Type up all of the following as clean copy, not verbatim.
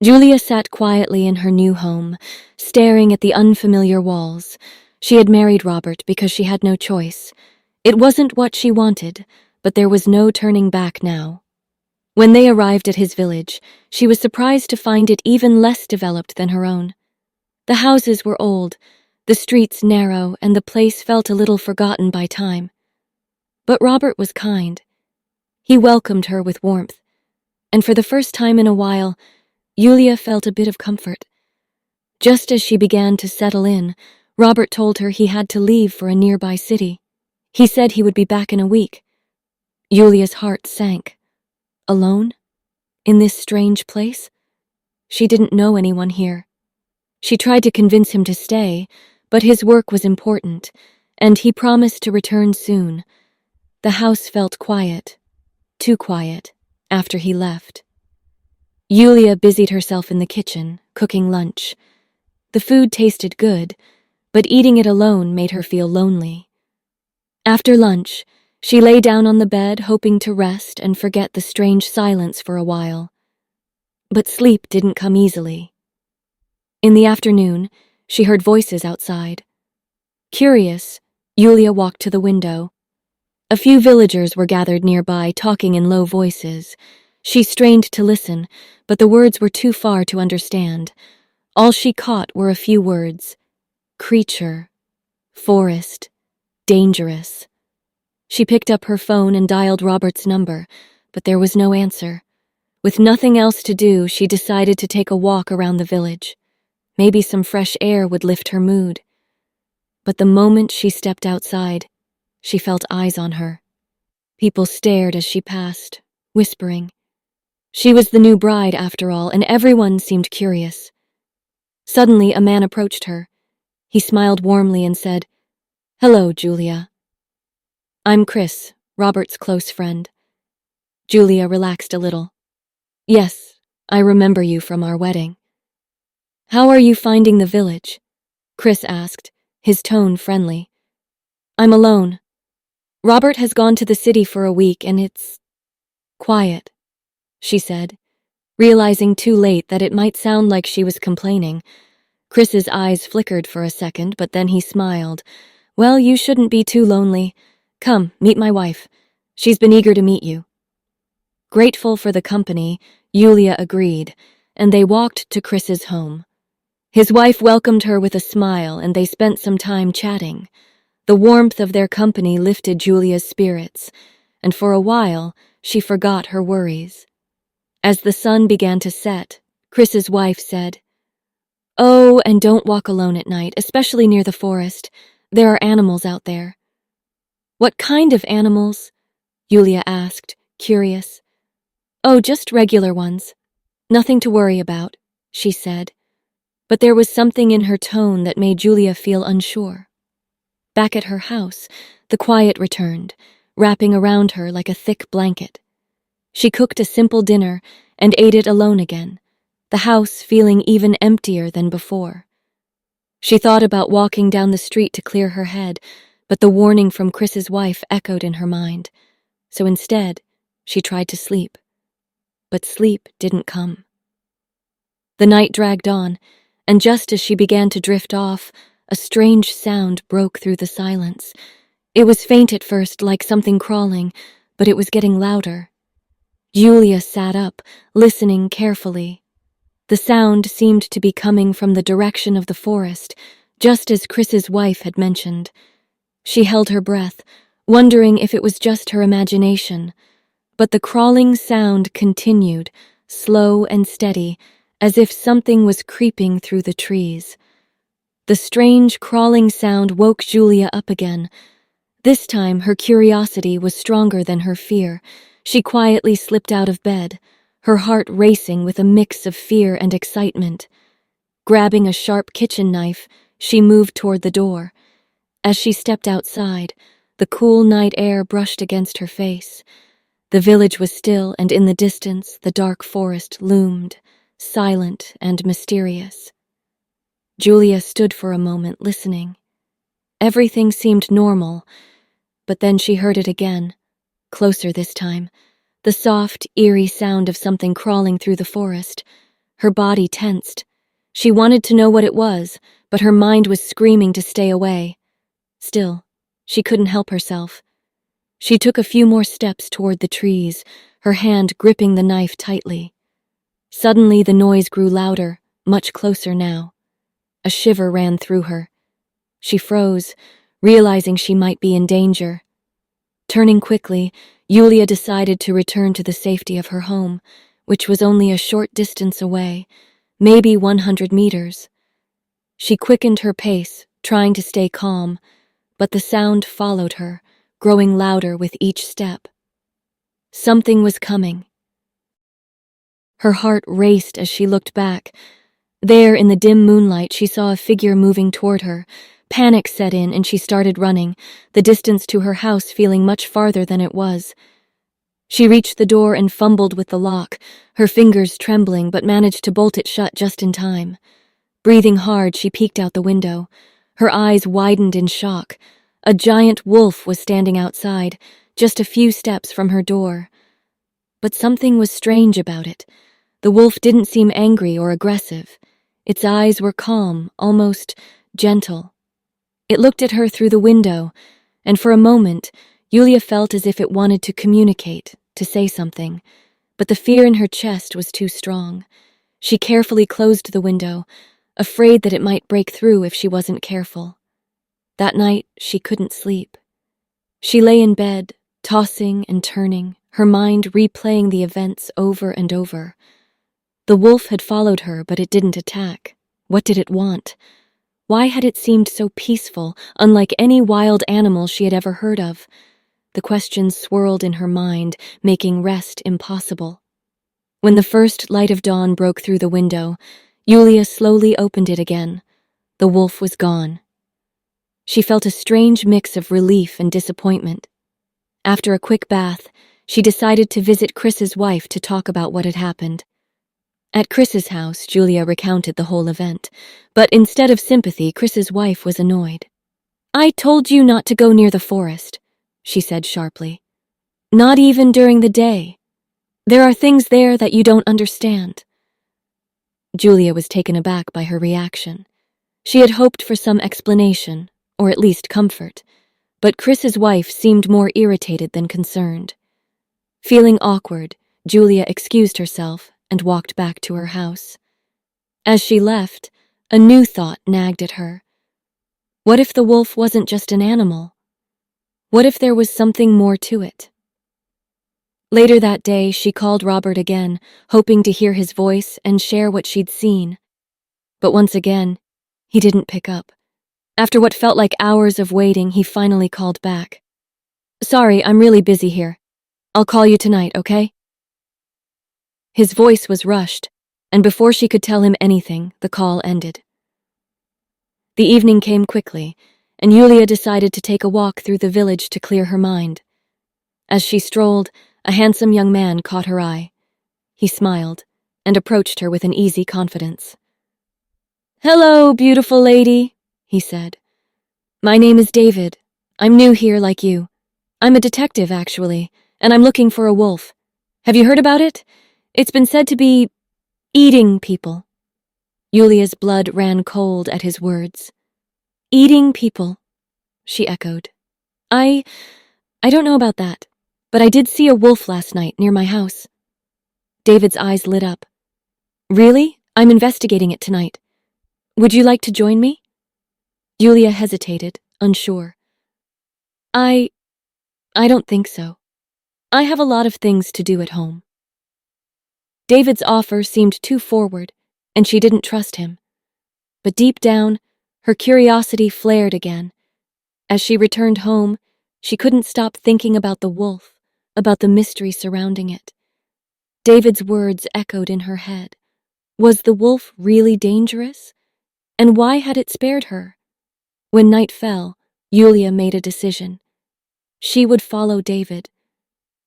Julia sat quietly in her new home, staring at the unfamiliar walls. She had married Robert because she had no choice. It wasn't what she wanted, but there was no turning back now. When they arrived at his village, she was surprised to find it even less developed than her own. The houses were old, the streets narrow, and the place felt a little forgotten by time. But Robert was kind. He welcomed her with warmth, and for the first time in a while, Julia felt a bit of comfort. Just as she began to settle in, Robert told her he had to leave for a nearby city. He said he would be back in a week. Julia's heart sank. Alone? In this strange place? She didn't know anyone here. She tried to convince him to stay, but his work was important, and he promised to return soon. The house felt quiet, too quiet, after he left. Julia busied herself in the kitchen, cooking lunch. The food tasted good, but eating it alone made her feel lonely. After lunch, she lay down on the bed, hoping to rest and forget the strange silence for a while. But sleep didn't come easily. In the afternoon, she heard voices outside. Curious, Julia walked to the window. A few villagers were gathered nearby, talking in low voices. She strained to listen, but the words were too far to understand. All she caught were a few words: creature, forest, dangerous. She picked up her phone and dialed Robert's number, but there was no answer. With nothing else to do, she decided to take a walk around the village. Maybe some fresh air would lift her mood. But the moment she stepped outside, she felt eyes on her. People stared as she passed, whispering. She was the new bride, after all, and everyone seemed curious. Suddenly, a man approached her. He smiled warmly and said, "Hello, Julia." "I'm Chris, Robert's close friend." Julia relaxed a little. "Yes, I remember you from our wedding." "How are you finding the village?" Chris asked, his tone friendly. "I'm alone. Robert has gone to the city for a week and it's quiet," she said, realizing too late that it might sound like she was complaining. Chris's eyes flickered for a second, but then he smiled. "Well, you shouldn't be too lonely. Come, meet my wife. She's been eager to meet you." Grateful for the company, Julia agreed, and they walked to Chris's home. His wife welcomed her with a smile, and they spent some time chatting. The warmth of their company lifted Julia's spirits, and for a while, she forgot her worries. As the sun began to set, Chris's wife said, "Oh, and don't walk alone at night, especially near the forest. There are animals out there." "What kind of animals?" Julia asked, curious. "Oh, just regular ones. Nothing to worry about," she said. But there was something in her tone that made Julia feel unsure. Back at her house, the quiet returned, wrapping around her like a thick blanket. She cooked a simple dinner and ate it alone again, the house feeling even emptier than before. She thought about walking down the street to clear her head, but the warning from Chris's wife echoed in her mind. So instead, she tried to sleep. But sleep didn't come. The night dragged on, and just as she began to drift off, a strange sound broke through the silence. It was faint at first, like something crawling, but it was getting louder. Julia sat up, listening carefully. The sound seemed to be coming from the direction of the forest, just as Chris's wife had mentioned. She held her breath, wondering if it was just her imagination. But the crawling sound continued, slow and steady, as if something was creeping through the trees. The strange crawling sound woke Julia up again. This time her curiosity was stronger than her fear. She quietly slipped out of bed, her heart racing with a mix of fear and excitement. Grabbing a sharp kitchen knife, she moved toward the door. As she stepped outside, the cool night air brushed against her face. The village was still, and in the distance, the dark forest loomed, silent and mysterious. Julia stood for a moment, listening. Everything seemed normal, but then she heard it again, closer this time, the soft, eerie sound of something crawling through the forest. Her body tensed. She wanted to know what it was, but her mind was screaming to stay away. Still, she couldn't help herself. She took a few more steps toward the trees, her hand gripping the knife tightly. Suddenly the noise grew louder, much closer now. A shiver ran through her. She froze, realizing she might be in danger. Turning quickly, Yulia decided to return to the safety of her home, which was only a short distance away, maybe 100 meters. She quickened her pace, trying to stay calm, but the sound followed her, growing louder with each step. Something was coming. Her heart raced as she looked back. There, in the dim moonlight, she saw a figure moving toward her. Panic set in and she started running, the distance to her house feeling much farther than it was. She reached the door and fumbled with the lock, her fingers trembling, but managed to bolt it shut just in time. Breathing hard, she peeked out the window. Her eyes widened in shock. A giant wolf was standing outside, just a few steps from her door. But something was strange about it. The wolf didn't seem angry or aggressive. Its eyes were calm, almost gentle. It looked at her through the window, and for a moment, Yulia felt as if it wanted to communicate, to say something, but the fear in her chest was too strong. She carefully closed the window, afraid that it might break through if she wasn't careful. That night, she couldn't sleep. She lay in bed, tossing and turning, her mind replaying the events over and over. The wolf had followed her, but it didn't attack. What did it want? Why had it seemed so peaceful, unlike any wild animal she had ever heard of? The questions swirled in her mind, making rest impossible. When the first light of dawn broke through the window, Yulia slowly opened it again. The wolf was gone. She felt a strange mix of relief and disappointment. After a quick bath, she decided to visit Chris's wife to talk about what had happened. At Chris's house, Julia recounted the whole event, but instead of sympathy, Chris's wife was annoyed. "I told you not to go near the forest," she said sharply. "Not even during the day. There are things there that you don't understand." Julia was taken aback by her reaction. She had hoped for some explanation, or at least comfort, but Chris's wife seemed more irritated than concerned. Feeling awkward, Julia excused herself and walked back to her house. As she left, a new thought nagged at her. What if the wolf wasn't just an animal? What if there was something more to it? Later that day, she called Robert again, hoping to hear his voice and share what she'd seen. But once again, he didn't pick up. After what felt like hours of waiting, he finally called back. "Sorry, I'm really busy here. I'll call you tonight, okay?" His voice was rushed, and before she could tell him anything, the call ended. The evening came quickly, and Yulia decided to take a walk through the village to clear her mind. As she strolled, a handsome young man caught her eye. He smiled and approached her with an easy confidence. "Hello, beautiful lady," he said. "My name is David. I'm new here like you. I'm a detective, actually, and I'm looking for a wolf. Have you heard about it? It's been said to be eating people." Yulia's blood ran cold at his words. "Eating people," she echoed. I don't know about that, but I did see a wolf last night near my house." David's eyes lit up. "Really? I'm investigating it tonight. Would you like to join me?" Yulia hesitated, unsure. I don't think so. I have a lot of things to do at home." David's offer seemed too forward, and she didn't trust him. But deep down, her curiosity flared again. As she returned home, she couldn't stop thinking about the wolf, about the mystery surrounding it. David's words echoed in her head. Was the wolf really dangerous? And why had it spared her? When night fell, Yulia made a decision. She would follow David.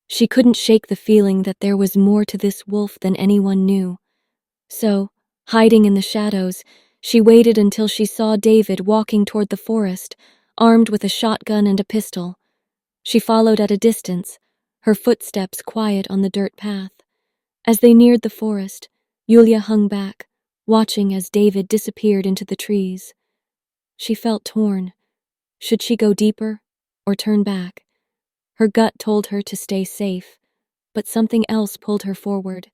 She couldn't shake the feeling that there was more to this wolf than anyone knew. So, hiding in the shadows, she waited until she saw David walking toward the forest, armed with a shotgun and a pistol. She followed at a distance, her footsteps quiet on the dirt path. As they neared the forest, Yulia hung back, watching as David disappeared into the trees. She felt torn. Should she go deeper or turn back? Her gut told her to stay safe, but something else pulled her forward.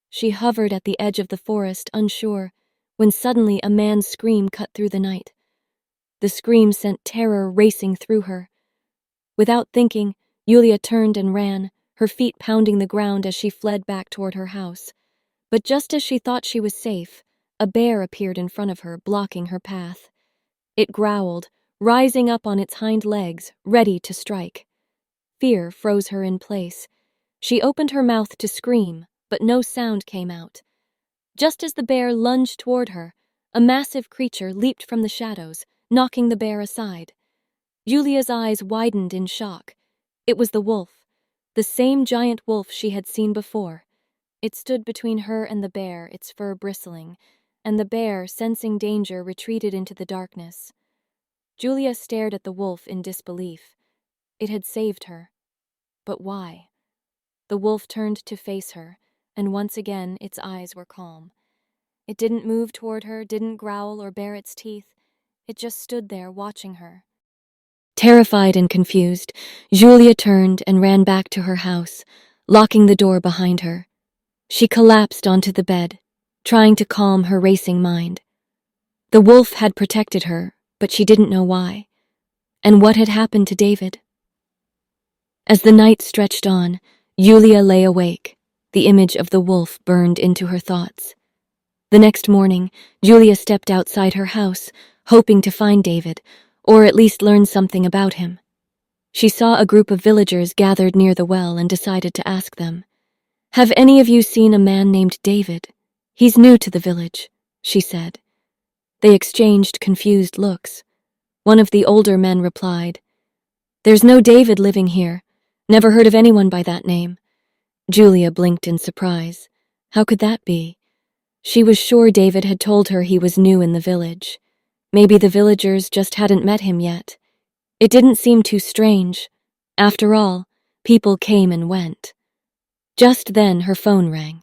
She hovered at the edge of the forest, unsure, when suddenly a man's scream cut through the night. The scream sent terror racing through her. Without thinking, Yulia turned and ran, her feet pounding the ground as she fled back toward her house. But just as she thought she was safe, a bear appeared in front of her, blocking her path. It growled, rising up on its hind legs, ready to strike. Fear froze her in place. She opened her mouth to scream, but no sound came out. Just as the bear lunged toward her, a massive creature leaped from the shadows, knocking the bear aside. Julia's eyes widened in shock. It was the wolf, the same giant wolf she had seen before. It stood between her and the bear, its fur bristling, and the bear, sensing danger, retreated into the darkness. Julia stared at the wolf in disbelief. It had saved her. But why? The wolf turned to face her, and once again its eyes were calm. It didn't move toward her, didn't growl or bare its teeth. It just stood there watching her. Terrified and confused, Julia turned and ran back to her house, locking the door behind her. She collapsed onto the bed, trying to calm her racing mind. The wolf had protected her, but she didn't know why. And what had happened to David? As the night stretched on, Julia lay awake. The image of the wolf burned into her thoughts. The next morning, Julia stepped outside her house, hoping to find David, or at least learn something about him. She saw a group of villagers gathered near the well and decided to ask them. "Have any of you seen a man named David? He's new to the village," she said. They exchanged confused looks. One of the older men replied, "There's no David living here. Never heard of anyone by that name." Julia blinked in surprise. How could that be? She was sure David had told her he was new in the village. Maybe the villagers just hadn't met him yet. It didn't seem too strange. After all, people came and went. Just then her phone rang.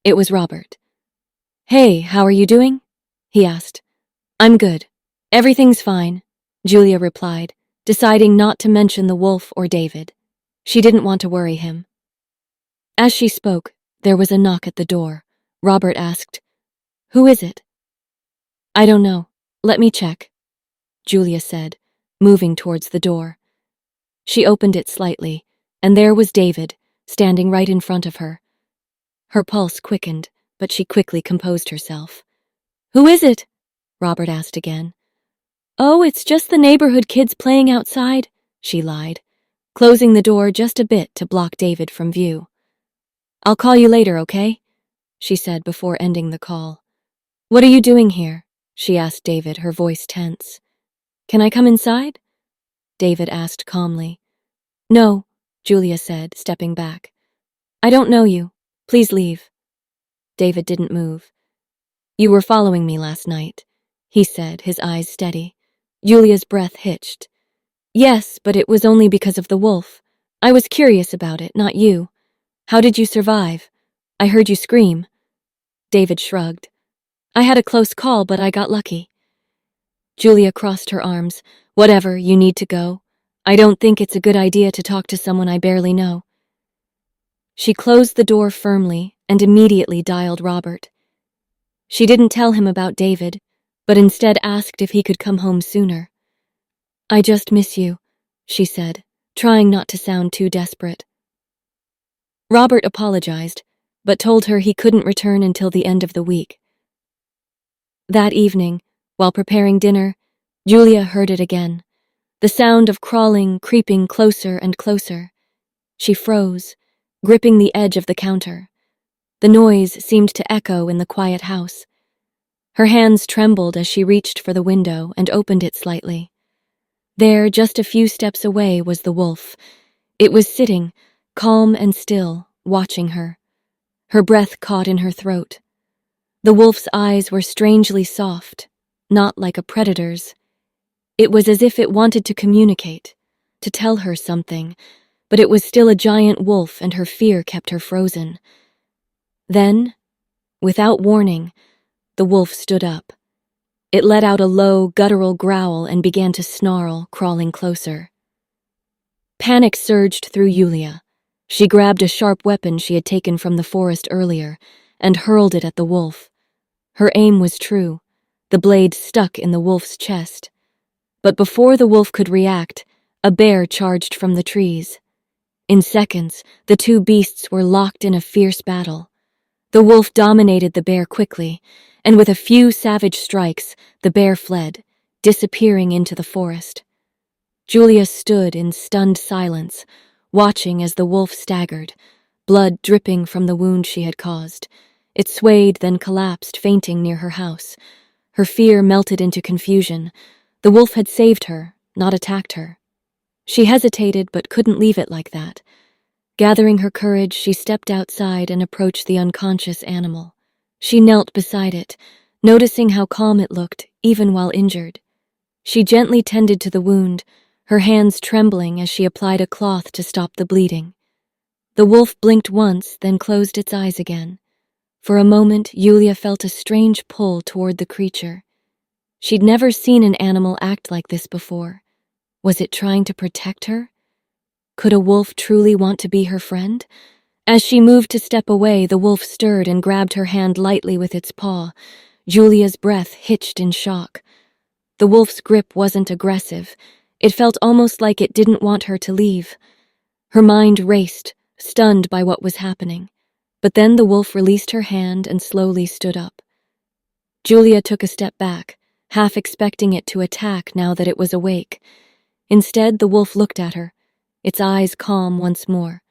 It was Robert. "Hey, how are you doing?" he asked. "I'm good. Everything's fine," Julia replied, deciding not to mention the wolf or David. She didn't want to worry him. As she spoke, there was a knock at the door. Robert asked, "Who is it?" "I don't know. Let me check," Julia said, moving towards the door. She opened it slightly, and there was David, standing right in front of her. Her pulse quickened, but she quickly composed herself. "Who is it?" Robert asked again. "Oh, it's just the neighborhood kids playing outside," she lied, closing the door just a bit to block David from view. "I'll call you later, okay?" she said before ending the call. "What are you doing here?" she asked David, her voice tense. "Can I come inside?" David asked calmly. "No," Julia said, stepping back. "I don't know you. Please leave." David didn't move. "You were following me last night," he said, his eyes steady. Julia's breath hitched. "Yes, but it was only because of the wolf. I was curious about it, not you. How did you survive? I heard you scream." David shrugged. "I had a close call, but I got lucky." Julia crossed her arms. "Whatever, you need to go. I don't think it's a good idea to talk to someone I barely know." She closed the door firmly and immediately dialed Robert. She didn't tell him about David, but instead asked if he could come home sooner. "I just miss you," she said, trying not to sound too desperate. Robert apologized, but told her he couldn't return until the end of the week. That evening, while preparing dinner, Julia heard it again. The sound of crawling, creeping closer and closer. She froze, gripping the edge of the counter. The noise seemed to echo in the quiet house. Her hands trembled as she reached for the window and opened it slightly. There, just a few steps away, was the wolf. It was sitting, calm and still, watching her. Her breath caught in her throat. The wolf's eyes were strangely soft, not like a predator's. It was as if it wanted to communicate, to tell her something, but it was still a giant wolf and her fear kept her frozen. Then, Without warning, the wolf stood up. It let out a low, guttural growl and began to snarl, crawling closer. Panic surged through Yulia. She grabbed a sharp weapon she had taken from the forest earlier and hurled it at the wolf. Her aim was true. The blade stuck in the wolf's chest. But before the wolf could react, a bear charged from the trees. In seconds, the two beasts were locked in a fierce battle. The wolf dominated the bear quickly, and with a few savage strikes, the bear fled, disappearing into the forest. Julia stood in stunned silence, watching as the wolf staggered, blood dripping from the wound she had caused. It swayed, then collapsed, fainting near her house. Her fear melted into confusion. The wolf had saved her, not attacked her. She hesitated but couldn't leave it like that. Gathering her courage, she stepped outside and approached the unconscious animal. She knelt beside it, noticing how calm it looked, even while injured. She gently tended to the wound, her hands trembling as she applied a cloth to stop the bleeding. The wolf blinked once, then closed its eyes again. For a moment, Yulia felt a strange pull toward the creature. She'd never seen an animal act like this before. Was it trying to protect her? Could a wolf truly want to be her friend? As she moved to step away, the wolf stirred and grabbed her hand lightly with its paw. Julia's breath hitched in shock. The wolf's grip wasn't aggressive. It felt almost like it didn't want her to leave. Her mind raced, stunned by what was happening. But then the wolf released her hand and slowly stood up. Julia took a step back, half expecting it to attack now that it was awake. Instead, the wolf looked at her, its eyes calm once more.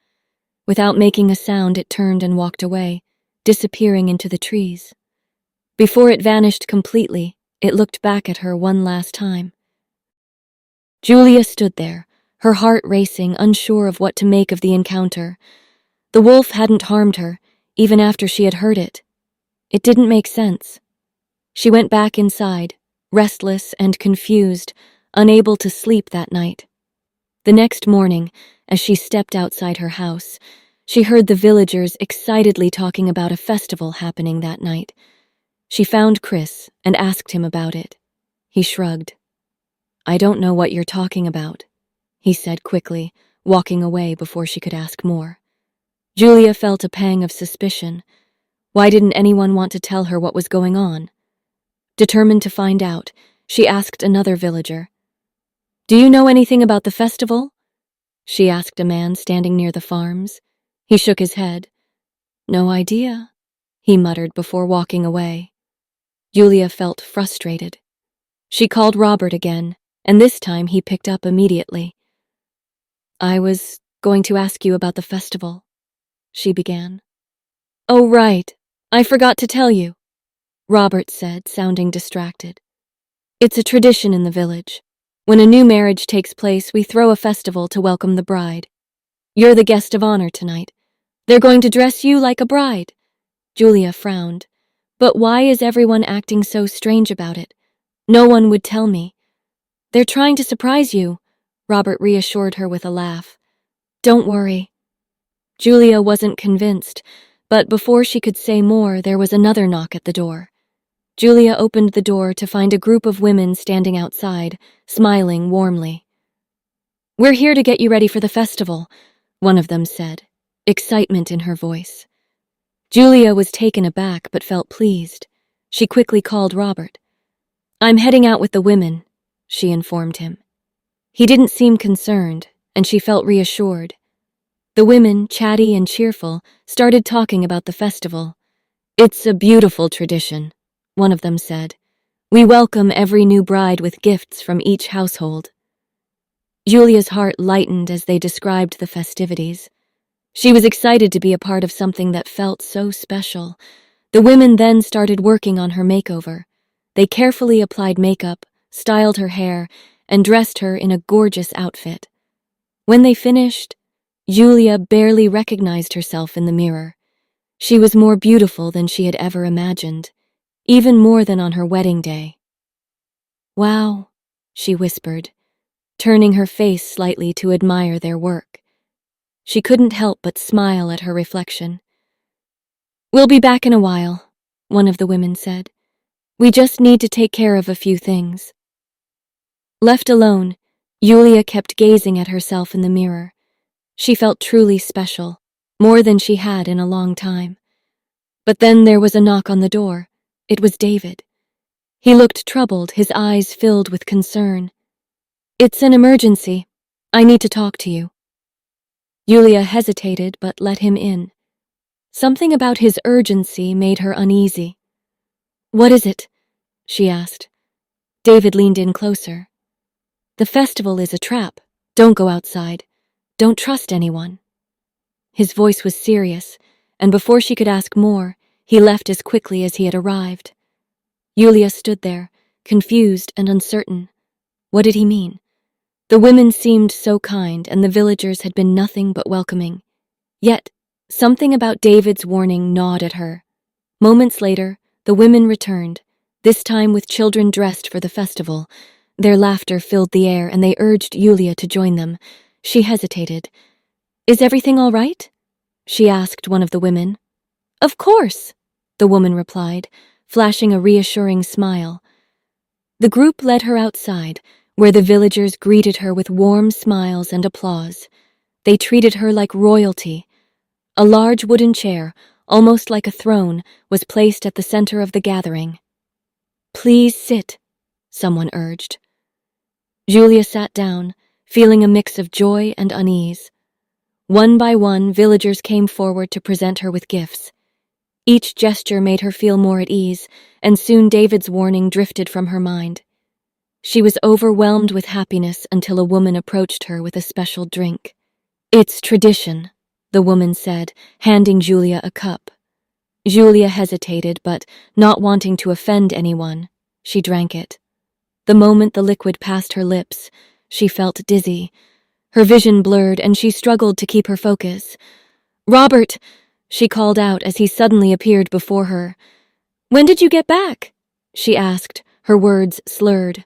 Without making a sound, it turned and walked away, disappearing into the trees. Before it vanished completely, it looked back at her one last time. Julia stood there, her heart racing, unsure of what to make of the encounter. The wolf hadn't harmed her, even after she had heard it. It didn't make sense. She went back inside, restless and confused, unable to sleep that night. The next morning, as she stepped outside her house, she heard the villagers excitedly talking about a festival happening that night. She found Chris and asked him about it. He shrugged. "I don't know what you're talking about," he said quickly, walking away before she could ask more. Julia felt a pang of suspicion. Why didn't anyone want to tell her what was going on? Determined to find out, she asked another villager. "Do you know anything about the festival?" she asked a man standing near the farms. He shook his head. "No idea," he muttered before walking away. Julia felt frustrated. She called Robert again, and this time he picked up immediately. "I was going to ask you about the festival," she began. "Oh, right. I forgot to tell you," Robert said, sounding distracted. "It's a tradition in the village. When a new marriage takes place, we throw a festival to welcome the bride. You're the guest of honor tonight. They're going to dress you like a bride." Julia frowned. "But why is everyone acting so strange about it? No one would tell me." "They're trying to surprise you," Robert reassured her with a laugh. "Don't worry." Julia wasn't convinced, but before she could say more, there was another knock at the door. Julia opened the door to find a group of women standing outside, smiling warmly. "We're here to get you ready for the festival," one of them said, excitement in her voice. Julia was taken aback but felt pleased. She quickly called Robert. "I'm heading out with the women," she informed him. He didn't seem concerned, and she felt reassured. The women, chatty and cheerful, started talking about the festival. "It's a beautiful tradition," one of them said. "We welcome every new bride with gifts from each household." Julia's heart lightened as they described the festivities. She was excited to be a part of something that felt so special. The women then started working on her makeover. They carefully applied makeup, styled her hair, and dressed her in a gorgeous outfit. When they finished, Julia barely recognized herself in the mirror. She was more beautiful than she had ever imagined, even more than on her wedding day. "Wow," she whispered, turning her face slightly to admire their work. She couldn't help but smile at her reflection. "We'll be back in a while," one of the women said. We just need to take care of a few things. Left alone, Yulia kept gazing at herself in the mirror. She felt truly special, more than she had in a long time. But then there was a knock on the door. It was David. He looked troubled, his eyes filled with concern. It's an emergency. I need to talk to you. Yulia hesitated but let him in. Something about his urgency made her uneasy. What is it? She asked. David leaned in closer. The festival is a trap. Don't go outside. Don't trust anyone. His voice was serious, and before she could ask more, he left as quickly as he had arrived. Yulia stood there, confused and uncertain. What did he mean? The women seemed so kind, and the villagers had been nothing but welcoming. Yet, something about David's warning gnawed at her. Moments later, the women returned, this time with children dressed for the festival. Their laughter filled the air, and they urged Yulia to join them. She hesitated. Is everything all right? She asked one of the women. Of course, the woman replied, flashing a reassuring smile. The group led her outside, where the villagers greeted her with warm smiles and applause. They treated her like royalty. A large wooden chair, almost like a throne, was placed at the center of the gathering. Please sit, someone urged. Julia sat down, feeling a mix of joy and unease. One by one, villagers came forward to present her with gifts. Each gesture made her feel more at ease, and soon David's warning drifted from her mind. She was overwhelmed with happiness until a woman approached her with a special drink. It's tradition, the woman said, handing Julia a cup. Julia hesitated, but, not wanting to offend anyone, she drank it. The moment the liquid passed her lips, she felt dizzy. Her vision blurred, and she struggled to keep her focus. Robert, she called out as he suddenly appeared before her. When did you get back? She asked, her words slurred.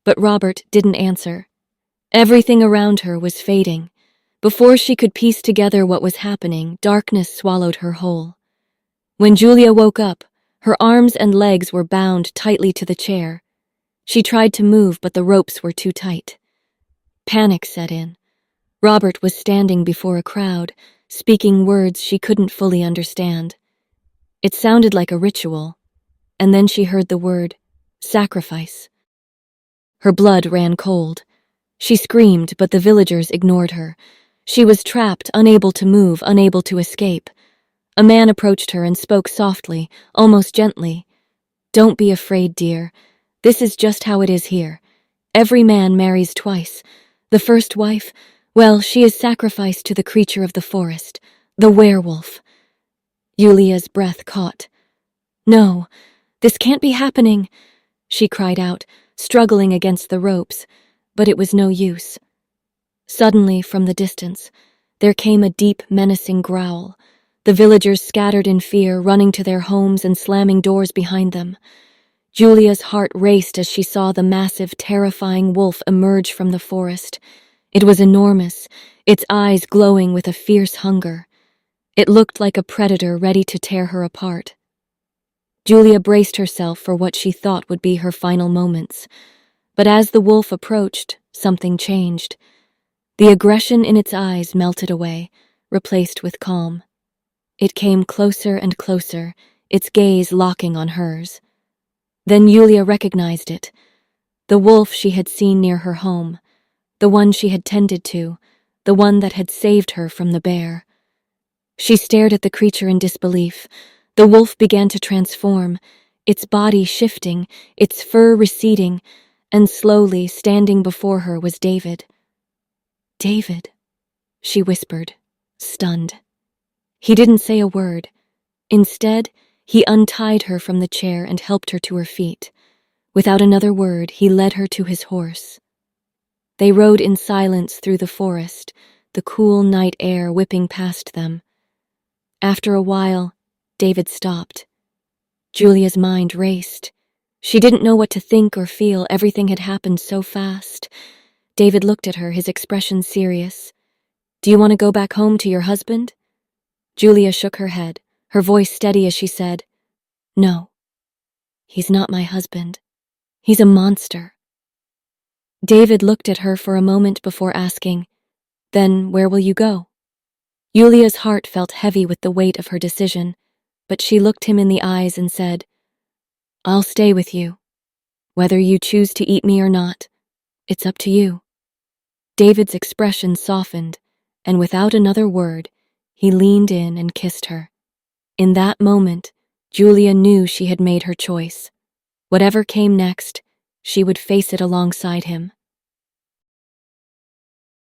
But Robert didn't answer. Everything around her was fading. Before she could piece together what was happening, darkness swallowed her whole. When Julia woke up, her arms and legs were bound tightly to the chair. She tried to move, but the ropes were too tight. Panic set in. Robert was standing before a crowd, speaking words she couldn't fully understand. It sounded like a ritual, and then she heard the word, sacrifice. Her blood ran cold. She screamed, but the villagers ignored her. She was trapped, unable to move, unable to escape. A man approached her and spoke softly, almost gently. Don't be afraid, dear. This is just how it is here. Every man marries twice. The first wife, well, she is sacrificed to the creature of the forest, the werewolf. Yulia's breath caught. No, this can't be happening, she cried out, struggling against the ropes, but it was no use. Suddenly, from the distance, there came a deep, menacing growl. The villagers scattered in fear, running to their homes and slamming doors behind them. Julia's heart raced as she saw the massive, terrifying wolf emerge from the forest. It was enormous, its eyes glowing with a fierce hunger. It looked like a predator ready to tear her apart. Julia braced herself for what she thought would be her final moments. But as the wolf approached, something changed. The aggression in its eyes melted away, replaced with calm. It came closer and closer, its gaze locking on hers. Then Yulia recognized it. The wolf she had seen near her home. The one she had tended to. The one that had saved her from the bear. She stared at the creature in disbelief. The wolf began to transform, its body shifting, its fur receding, and slowly, standing before her, was David. David, she whispered, stunned. He didn't say a word. Instead, he untied her from the chair and helped her to her feet. Without another word, he led her to his horse. They rode in silence through the forest, the cool night air whipping past them. After a while, David stopped. Julia's mind raced. She didn't know what to think or feel. Everything had happened so fast. David looked at her, his expression serious. Do you want to go back home to your husband? Julia shook her head, her voice steady as she said, No, he's not my husband. He's a monster. David looked at her for a moment before asking, "Then where will you go?" Yulia's heart felt heavy with the weight of her decision, but she looked him in the eyes and said, "I'll stay with you. Whether you choose to eat me or not, it's up to you." David's expression softened, and without another word, he leaned in and kissed her. In that moment, Julia knew she had made her choice. Whatever came next, she would face it alongside him.